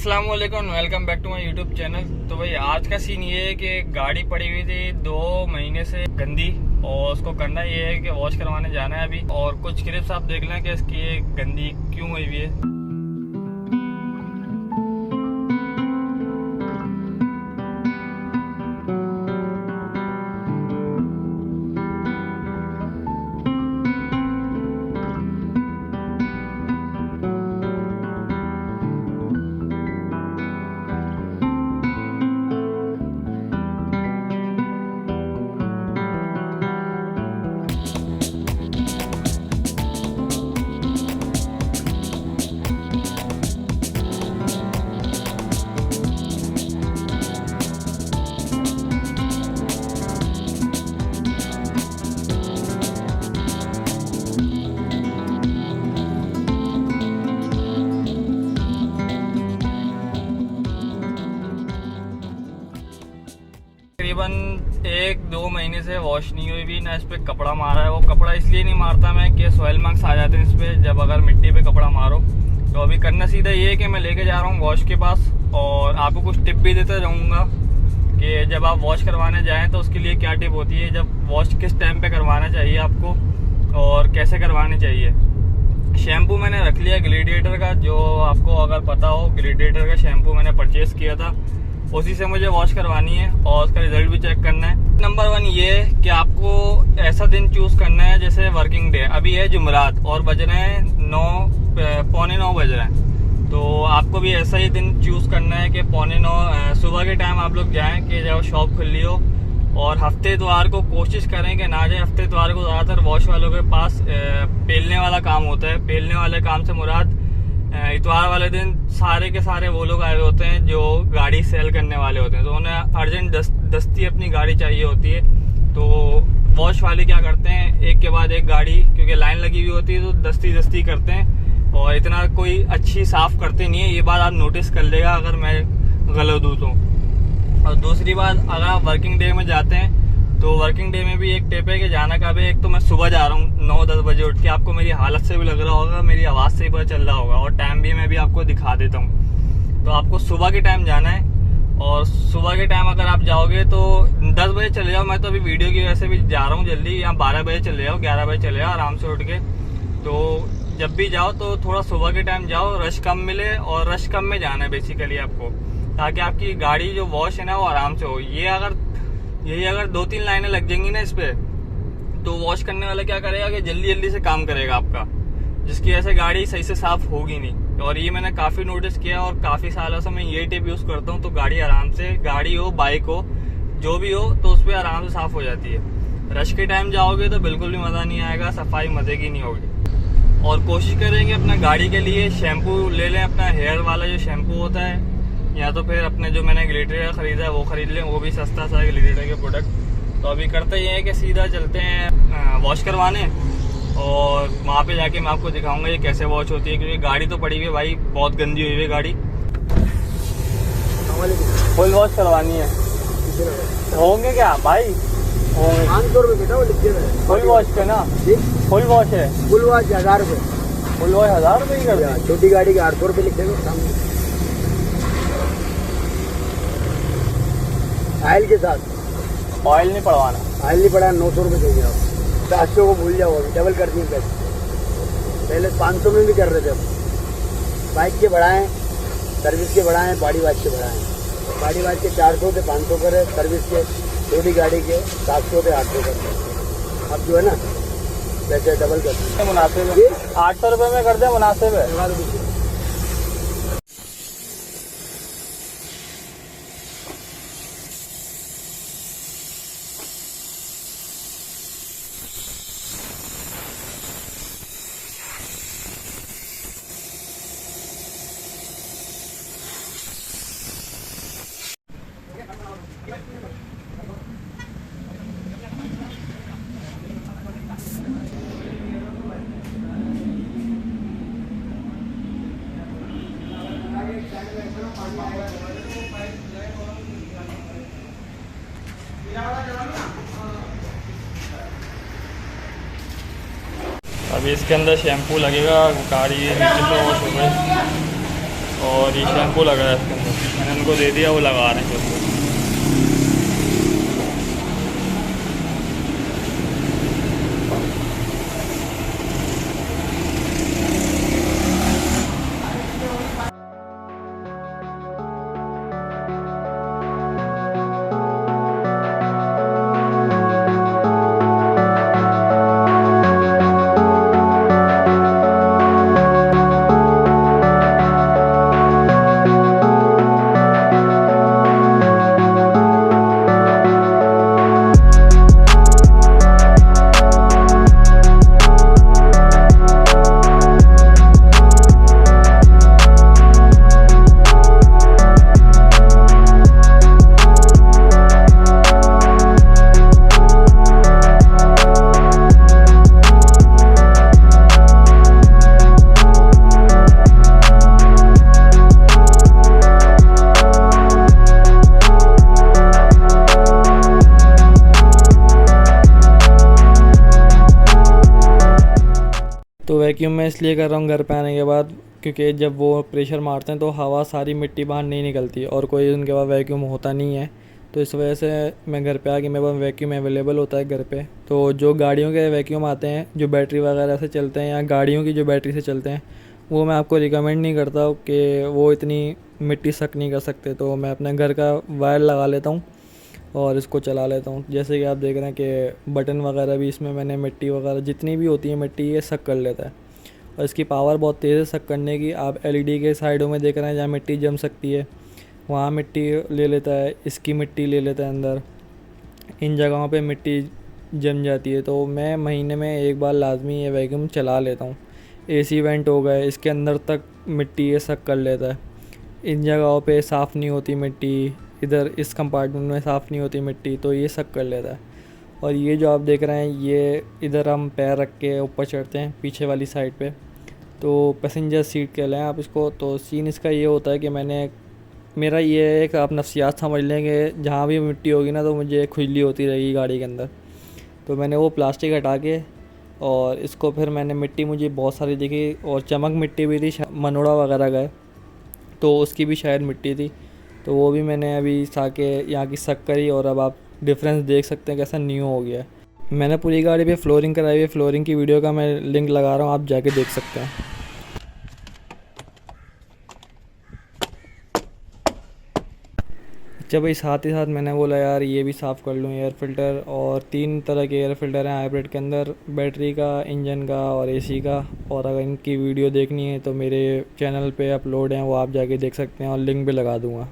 अस्सलाम वालेकुम, welcome back to my YouTube channel. तो भाई आज का सीन ये है कि गाड़ी पड़ी हुई थी 2 महीने से गंदी, और उसको करना ये है कि वॉश करवाने जाना है अभी। और कुछ क्लिप्स आप देख लें कि इसकी ये गंदी क्यों हुई हुई है। तकरीबन 1-2 महीने से वॉश नहीं हुई भी ना, इस पे कपड़ा मारा है। वो कपड़ा इसलिए नहीं मारता मैं कि सॉइल मार्क्स आ जाते हैं इस पे जब अगर मिट्टी पे कपड़ा मारो। तो अभी करना सीधा ये है कि मैं लेके जा रहा हूँ वॉश के पास, और आपको कुछ टिप भी देता रहूँगा कि जब आप वॉश करवाने जाएँ तो उसके लिए क्या टिप होती है, जब वॉश किस टाइम पे करवाना चाहिए आपको और कैसे करवानी चाहिए। शैम्पू मैंने रख लिया ग्लैडिएटर का, जो आपको अगर पता हो ग्लैडिएटर का शैम्पू मैंने परचेज़ किया था, उसी से मुझे वॉश करवानी है और उसका रिजल्ट भी चेक करना है। नंबर 1 ये है कि आपको ऐसा दिन चूज़ करना है जैसे वर्किंग डे। अभी है जुमरात और बज रहे हैं 9:45 बज रहे हैं। तो आपको भी ऐसा ही दिन चूज़ करना है कि 8:45 सुबह के टाइम आप लोग जाएँ कि जब शॉप खुली हो। और हफ्ते इतवार को कोशिश करें कि ना जाए। हफ्ते इतवार को ज़्यादातर वॉश वालों के पास पेलने वाला काम होता है। पेलने वाले काम से मुराद इतवार वाले दिन सारे के सारे वो लोग आए हुए होते हैं जो गाड़ी सेल करने वाले होते हैं, तो उन्हें अर्जेंट दस्ती अपनी गाड़ी चाहिए होती है। तो वॉश वाले क्या करते हैं, एक के बाद एक गाड़ी, क्योंकि लाइन लगी हुई होती है तो दस्ती करते हैं और इतना कोई अच्छी साफ़ करते नहीं है। ये बात आप नोटिस कर लेगा अगर मैं गलत हूँ तो। और दूसरी बात, अगर आप वर्किंग डे में जाते हैं तो वर्किंग डे में भी एक टिप है कि जाना कब है। एक तो मैं सुबह जा रहा हूँ 9-10 बजे उठ के, आपको मेरी हालत से भी लग रहा होगा, मेरी आवाज़ से ही पता चल रहा होगा, और टाइम भी मैं भी आपको दिखा देता हूँ। तो आपको सुबह के टाइम जाना है, और सुबह के टाइम अगर आप जाओगे तो 10 बजे चले जाओ। मैं तो अभी वीडियो की वजह से भी जा रहा हूँ जल्दी, यहाँ 12 बजे चले जाओ, 11 बजे चले जाओ आराम से उठ के। तो जब भी जाओ तो थोड़ा सुबह के टाइम जाओ, रश कम मिले, और रश कम में जाना है बेसिकली आपको, ताकि आपकी गाड़ी जो वॉश है ना वो आराम से हो। यही अगर 2-3 लाइनें लग जाएंगी ना इस पे, तो वॉश करने वाला क्या करेगा कि जल्दी से काम करेगा आपका, जिसकी वजह से गाड़ी सही से साफ होगी नहीं। और ये मैंने काफ़ी नोटिस किया और काफ़ी सालों से मैं ये टिप यूज़ करता हूँ। तो गाड़ी आराम से, गाड़ी हो बाइक हो जो भी हो, तो उस पर आराम से साफ़ हो जाती है। रश के टाइम जाओगे तो बिल्कुल भी मज़ा नहीं आएगा, सफाई मज़े की नहीं होगी। और कोशिश करेंगे अपना गाड़ी के लिए शैम्पू ले लें, अपना हेयर वाला जो शैम्पू होता है, या तो फिर अपने जो मैंने ग्लिटर खरीदा है वो खरीद लें, वो भी सस्ता सा है ग्लिटर के प्रोडक्ट। तो अभी करते ये है कि सीधा चलते हैं वॉश करवाने, और वहाँ पे जाके मैं आपको दिखाऊंगा ये कैसे वॉश होती है, क्योंकि गाड़ी तो पड़ी हुई है भाई, बहुत गंदी हुई है गाड़ी। फुल वॉश करवानी है, होंगे क्या भाई? होंगे 500 रुपये बेटा, वो लिख के फुल वॉश पे ना, फुल वॉश है। फुल वॉश 1000 रुपये, फुल वॉश 1000 रुपये ही कर दिया। छोटी गाड़ी के 800 रुपये लिख देंगे सामने ऑयल के साथ। ऑयल नहीं पड़वाना, ऑयल नहीं पड़ा, 900 रुपये देंगे आप। 700 को भूल जाओ, अभी डबल कर दिए पैसे। पहले 500 में भी कर रहे थे, अब बाइक के बढ़ाएं, सर्विस के बढ़ाएं, बॉडी वॉश के बढ़ाएं। बॉडी वॉश के 400 से 500 करे, सर्विस के छोटी गाड़ी के 700 से 800 करते। अब जो है ना पैसे डबल कर दिए। मुनासिब है, 800 रुपये में कर दे, मुनासिब है। अभी इसके अंदर शैम्पू लगेगा, गाड़ी नीचे से वॉश हो गई, और ये शैम्पू लगा है इसके अंदर, मैंने उनको दे दिया, वो लगा रहे हैं खुद। तो वैक्यूम मैं इसलिए कर रहा हूँ घर पे आने के बाद, क्योंकि जब वो प्रेशर मारते हैं तो हवा सारी मिट्टी बाहर नहीं निकलती और कोई उनके पास वैक्यूम होता नहीं है। तो इस वजह से मैं घर पे आके मेरे पास वैक्यूम अवेलेबल होता है घर पे। तो जो गाड़ियों के वैक्यूम आते हैं जो बैटरी वगैरह से चलते हैं या गाड़ियों की जो बैटरी से चलते हैं, वो मैं आपको रिकमेंड नहीं करता कि वो इतनी मिट्टी सक नहीं कर सकते। तो मैं अपने घर का वायर लगा लेता हूँ और इसको चला लेता हूँ। जैसे कि आप देख रहे हैं कि बटन वगैरह भी इसमें मैंने मिट्टी वगैरह जितनी भी होती है मिट्टी ये सक कर लेता है और इसकी पावर बहुत तेज़ है सक करने की। आप एलईडी के साइडों में देख रहे हैं जहाँ मिट्टी जम सकती है वहाँ मिट्टी ले लेता है, इसकी मिट्टी ले लेता है अंदर, इन जगहों पे मिट्टी जम जाती है। तो मैं महीने में एक बार लाजमी ये वैक्यूम चला लेता हूँ। एसी वेंट हो गए, इसके अंदर तक मिट्टी ये सक कर लेता है। इन जगहों पे साफ़ नहीं होती मिट्टी, इधर इस कंपार्टमेंट में साफ़ नहीं होती मिट्टी, तो ये सक कर लेता है। और ये जो आप देख रहे हैं ये इधर हम पैर रख के ऊपर चढ़ते हैं पीछे वाली साइड पे, तो पैसेंजर सीट कह लें आप इसको। तो सीन इसका ये होता है कि मेरा ये एक आप नफ्सियात समझ लें कि जहाँ भी मिट्टी होगी ना तो मुझे खुजली होती रहेगी गाड़ी के अंदर। तो मैंने वो प्लास्टिक हटा के और इसको फिर मैंने मिट्टी मुझे बहुत सारी दिखी और चमक मिट्टी भी थी, मनोड़ा वगैरह गए तो उसकी भी शायद मिट्टी थी, तो वो भी मैंने अभी साके यहाँ की सक करी और अब आप डिफरेंस देख सकते हैं कैसा न्यू हो गया है। मैंने पूरी गाड़ी पे फ्लोरिंग कराई है, फ्लोरिंग की वीडियो का मैं लिंक लगा रहा हूँ, आप जाके देख सकते हैं। अच्छा भाई, साथ ही साथ मैंने बोला यार ये भी साफ़ कर लूँ एयर फ़िल्टर। और 3 तरह के एयर फ़िल्टर हैं हाइब्रिड के अंदर, बैटरी का, इंजन का और एसी का। और अगर इनकी वीडियो देखनी है तो मेरे चैनल पे अपलोड हैं, वो आप जाके देख सकते हैं और लिंक भी लगा दूँगा।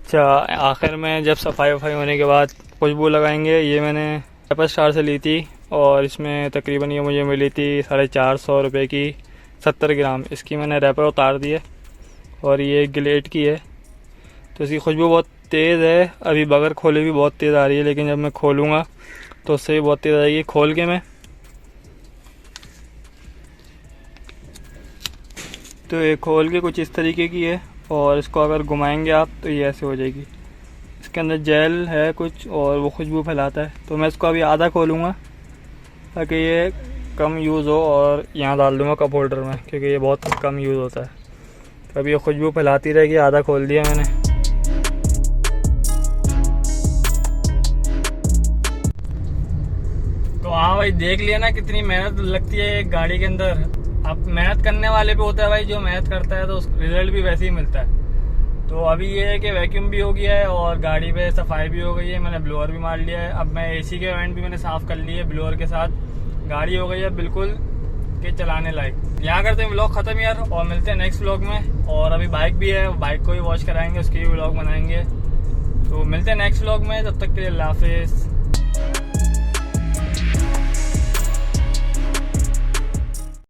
अच्छा, आखिर में जब सफाई वफाई होने के बाद खुशबू लगाएंगे। ये मैंने एप्पल स्टार से ली थी और इसमें तकरीबन ये मुझे मिली थी 450 रुपये की 70 ग्राम। इसकी मैंने रैपर उतार दिए और ये गिलेट की है, तो इसकी खुशबू बहुत तेज़ है। अभी बगैर खोले भी बहुत तेज़ आ रही है, लेकिन जब मैं खोलूँगा तो उससे भी बहुत तेज़ आएगी। खोल के मैं तो ये खोल के कुछ इस तरीके की है और इसको अगर घुमाएंगे आप तो ये ऐसे हो जाएगी। इसके अंदर जेल है कुछ और वो खुशबू फैलाता है। तो मैं इसको अभी आधा खोलूँगा ताकि ये कम यूज़ हो और यहाँ डाल दूँगा कप होल्डर में, क्योंकि ये बहुत कम यूज़ होता है। तो अभी ये खुशबू फैलाती रहेगी। आधा खोल दिया मैंने। भाई देख लिया ना कितनी मेहनत लगती है एक गाड़ी के अंदर। अब मेहनत करने वाले पे होता है भाई, जो मेहनत करता है तो उसका रिजल्ट भी वैसे ही मिलता है। तो अभी ये है कि वैक्यूम भी हो गया है और गाड़ी पे सफाई भी हो गई है, मैंने ब्लोअर भी मार लिया है। अब मैं एसी के वेंट भी मैंने साफ कर लिए ब्लोअर के साथ। गाड़ी हो गई है बिल्कुल के चलाने लायक। यहाँ करते हैं व्लॉग खत्म यार, और मिलते हैं नेक्स्ट व्लॉग में। और अभी बाइक भी है, बाइक को भी वॉश कराएंगे, उसकी भी व्लॉग बनाएंगे। तो मिलते हैं नेक्स्ट व्लॉग में, तब तक के लिए अल्लाह हाफिज़।